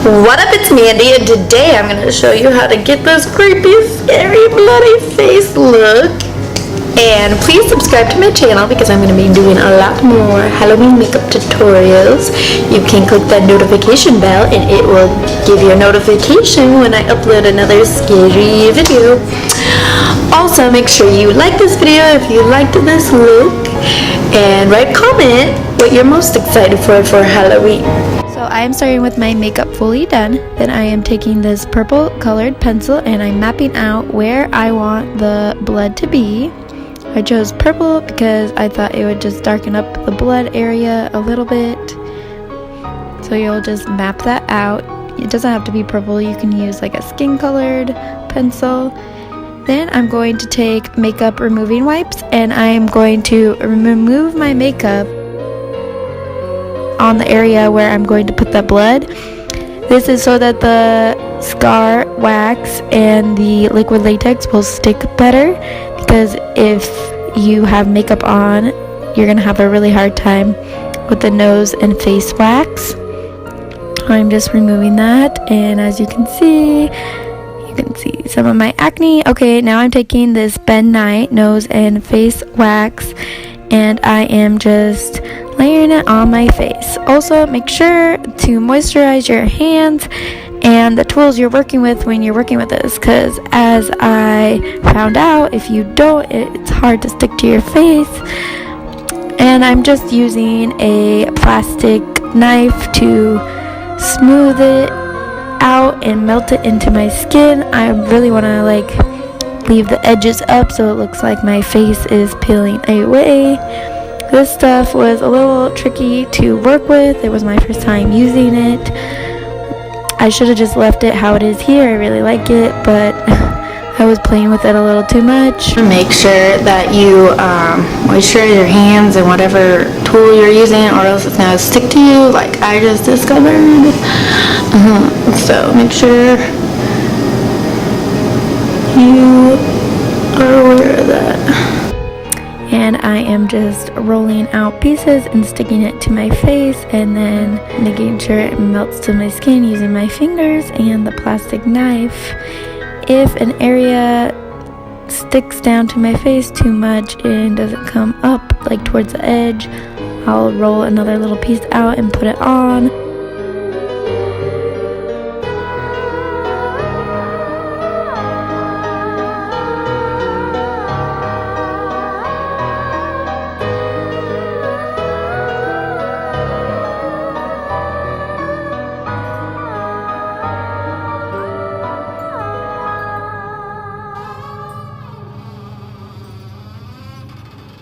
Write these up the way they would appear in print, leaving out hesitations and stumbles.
What up, it's Mandy, and today I'm going to show you how to get this creepy, scary, bloody face look. And please subscribe to my channel because I'm going to be doing a lot more Halloween makeup tutorials. You can click that notification bell and it will give you a notification when I upload another scary video. Also, make sure you like this video if you liked this look, and write a comment what you're most excited for Halloween. So I am starting with my makeup fully done. Then I am taking this purple colored pencil and I'm mapping out where I want the blood to be. I chose purple because I thought it would just darken up the blood area a little bit. So you'll just map that out. It doesn't have to be purple, you can use like a skin colored pencil. Then I'm going to take makeup removing wipes and I'm going to remove my makeup on the area where I'm going to put the blood. This is so that the scar wax and the liquid latex will stick better, because if you have makeup on, you're gonna have a really hard time with the nose and face wax. I'm just removing that, and as you can see some of my acne. Okay, now I'm taking this Ben Nye nose and face wax and I am just layering it on my face. Also, make sure to moisturize your hands and the tools you're working with when you're working with this, because as I found out, if you don't, it's hard to stick to your face. And I'm just using a plastic knife to smooth it out and melt it into my skin. I really want to leave the edges up so it looks like my face is peeling away. This stuff was a little tricky to work with. It was my first time using it. I should have just left it how it is here. I really like it, but I was playing with it a little too much. Make sure that you moisturize your hands and whatever tool you're using, or else it's gonna stick to you like I just discovered. So make sure you are aware of that. And I am just rolling out pieces and sticking it to my face, and then making sure it melts to my skin using my fingers and the plastic knife. If an area sticks down to my face too much and doesn't come up towards the edge, I'll roll another little piece out and put it on.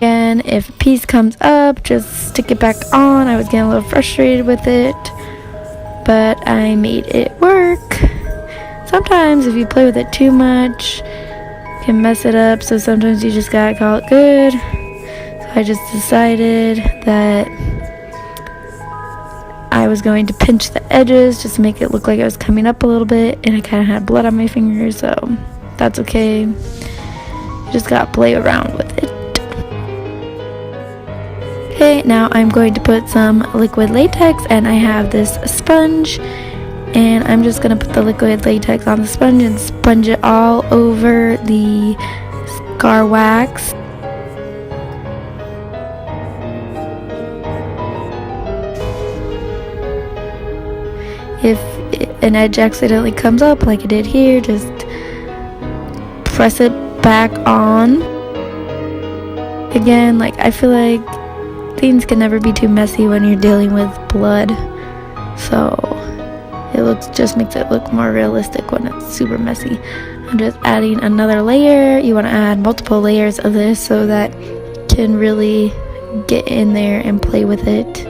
And if a piece comes up, just stick it back on. I was getting a little frustrated with it, but I made it work. Sometimes if you play with it too much, you can mess it up, so sometimes you just gotta call it good. So I just decided that I was going to pinch the edges just to make it look like it was coming up a little bit, and I kind of had blood on my fingers, so that's okay. You just gotta play around with it. Okay, now I'm going to put some liquid latex, and I have this sponge, and I'm just going to put the liquid latex on the sponge and sponge it all over the scar wax. If an edge accidentally comes up like it did here, just press it back on. Again, I feel like things can never be too messy when you're dealing with blood, so it just makes it look more realistic when it's super messy. I'm just adding another layer. You want to add multiple layers of this so that you can really get in there and play with it.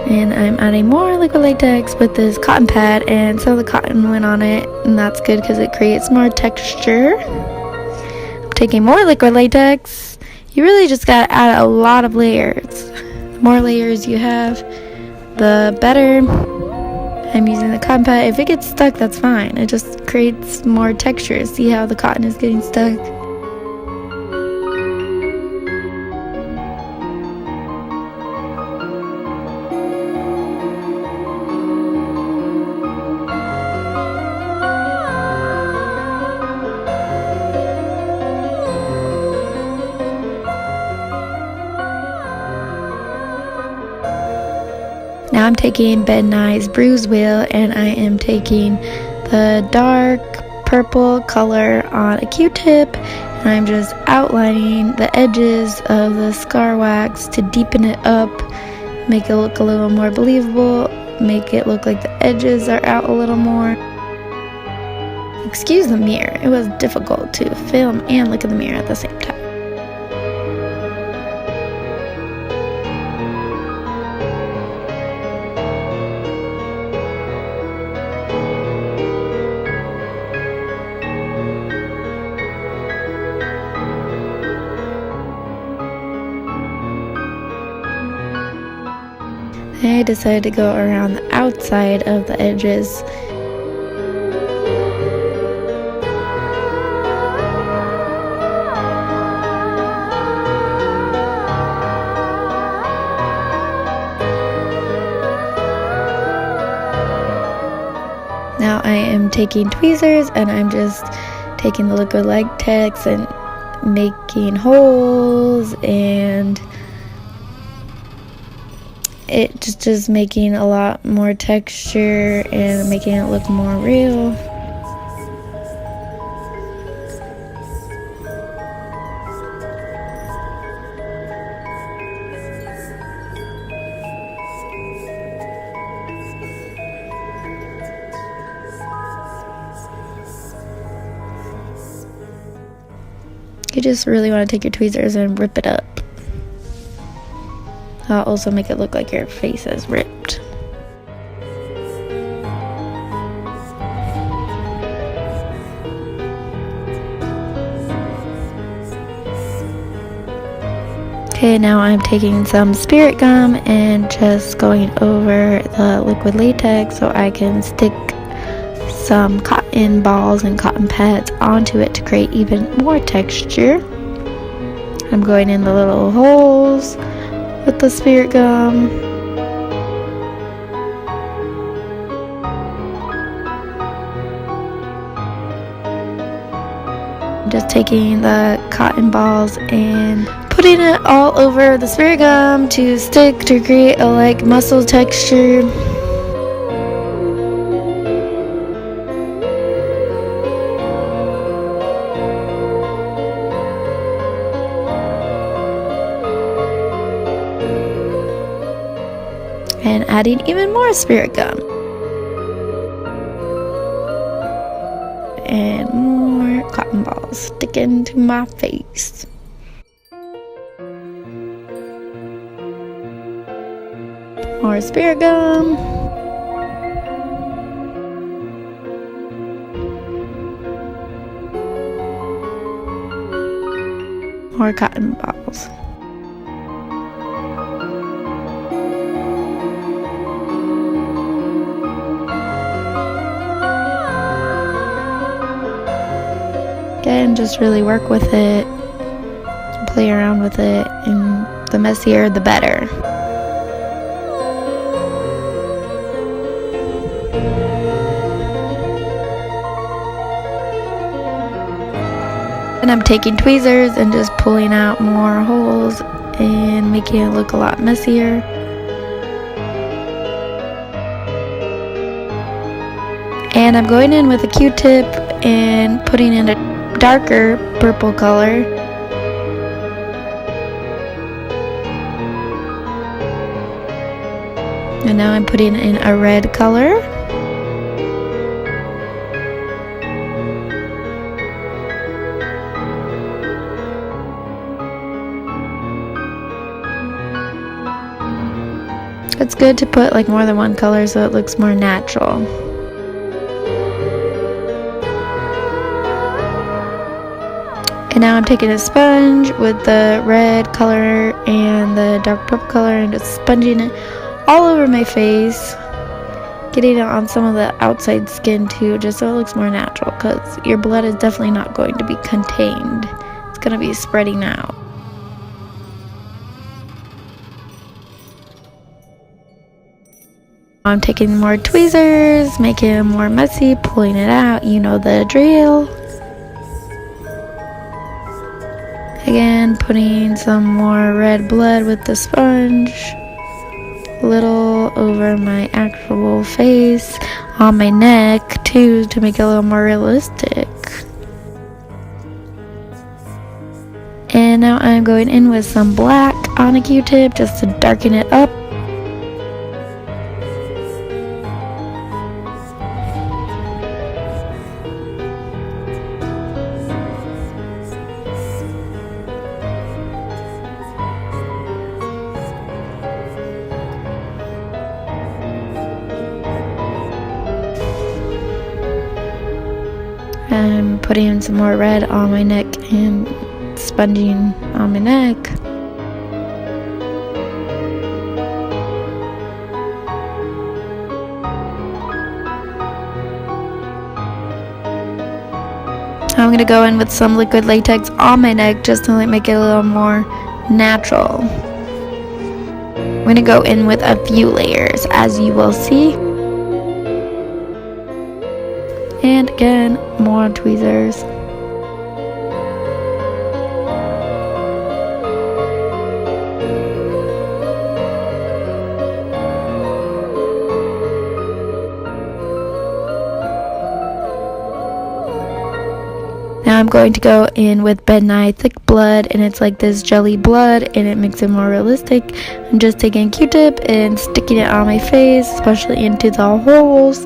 And I'm adding more liquid latex with this cotton pad, and some of the cotton went on it, and that's good because it creates more texture. I'm taking more liquid latex. You really just gotta add a lot of layers. The more layers you have, the better. I'm using the cotton pad. If it gets stuck, that's fine. It just creates more texture. See how the cotton is getting stuck? Now I'm taking Ben Nye's Bruise Wheel, and I am taking the dark purple color on a Q-tip, and I'm just outlining the edges of the scar wax to deepen it up, make it look a little more believable, make it look like the edges are out a little more. Excuse the mirror, it was difficult to film and look in the mirror at the same time. I decided to go around the outside of the edges. Now I am taking tweezers, and I'm just taking the liquid latex and making holes, and it just making a lot more texture and making it look more real. You just really want to take your tweezers and rip it up. That'll also make it look like your face is ripped. Okay, now I'm taking some spirit gum and just going over the liquid latex so I can stick some cotton balls and cotton pads onto it to create even more texture. I'm going in the little holes with the spirit gum. Just taking the cotton balls and putting it all over the spirit gum to stick to create a like muscle texture. And adding even more spirit gum. And more cotton balls sticking to my face. More spirit gum. More cotton balls. Again, just really work with it, play around with it, and the messier the better. And I'm taking tweezers and just pulling out more holes and making it look a lot messier. And I'm going in with a Q-tip and putting in a darker purple color. And now I'm putting in a red color. It's good to put like more than one color so it looks more natural. And now I'm taking a sponge with the red color and the dark purple color and just sponging it all over my face. getting it on some of the outside skin too, just so it looks more natural, because your blood is definitely not going to be contained. It's going to be spreading out. I'm taking more tweezers, making it more messy, pulling it out, you know the drill. Again, putting some more red blood with the sponge. A little over my actual face, on my neck too, to make it a little more realistic. And now I'm going in with some black on a Q-tip just to darken it up. I'm putting in some more red on my neck and sponging on my neck. I'm going to go in with some liquid latex on my neck just to make it a little more natural. I'm going to go in with a few layers, as you will see. And again, more tweezers. Now I'm going to go in with Mandy thick blood, and it's like this jelly blood, and it makes it more realistic. I'm just taking a Q-tip and sticking it on my face, especially into the holes.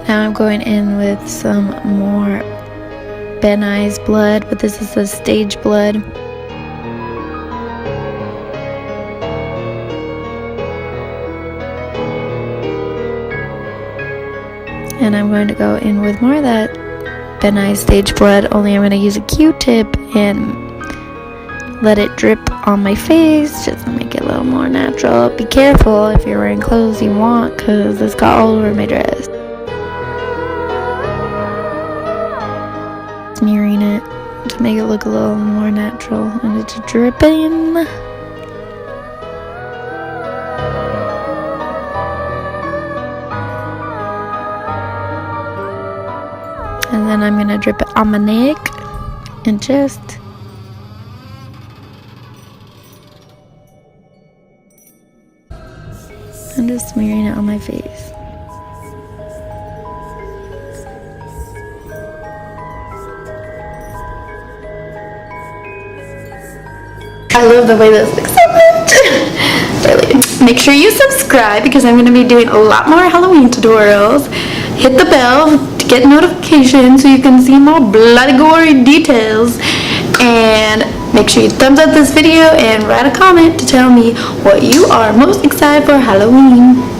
Now I'm going in with some more Mandy's blood, but this is the stage blood. And I'm going to go in with more of that Mandy's stage blood, only I'm going to use a Q-tip and let it drip on my face just to make it a little more natural. Be careful if you're wearing clothes you want, because this got all over my dress. Smearing it to make it look a little more natural, and it's dripping. And then I'm going to drip it on my neck and just I'm just smearing it on my face. I love the way this looks so much. Really. Make sure you subscribe, because I'm going to be doing a lot more Halloween tutorials. Hit the bell to get notifications so you can see more bloody gory details. And make sure you thumbs up this video and write a comment to tell me what you are most excited for Halloween.